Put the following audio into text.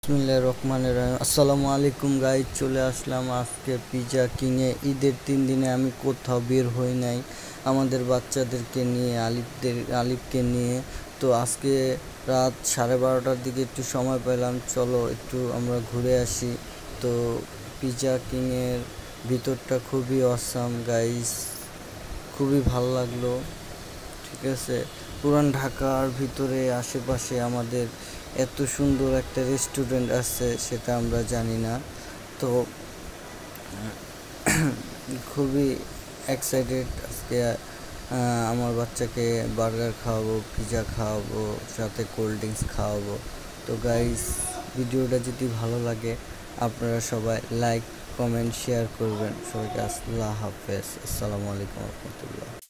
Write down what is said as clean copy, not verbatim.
বিসমিল্লাহির রহমানির রহিম। আসসালামু আলাইকুম গাইজ, চলে আসলাম আজকে পিজা কিংয়ে। ঈদের 3 দিনে আমি কোথাও বের হই নাই আমাদের বাচ্চাদেরকে নিয়ে, আলিফকে নিয়ে। তো আজকে রাত 12:30টার দিকে একটু সময় পেলাম, চলো একটু আমরা ঘুরে আসি। তো পিজা কিংয়ের ভিতরটা খুবই অসাম গাইজ, খুবই ভালো লাগলো। ঠিক আছে, পুরান ঢাকার ভিতরে আশেপাশে আমাদের এত সুন্দর একটা রেস্টুরেন্ট আছে সেটা আমরা জানি না। তো খুবই এক্সাইটেড আজকে। আমার বাচ্চাকে বার্গার খাওয়াবো, পিজা খাওয়াবো, সাথে কোল্ড ড্রিঙ্কস খাওয়াবো। তো গাইস, ভিডিওটা যদি ভালো লাগে আপনারা সবাই লাইক, কমেন্ট, শেয়ার করবেন। সবাইকে আল্লাহ হাফেজ, আসসালামু আলাইকুম রহমতুল্লাহ।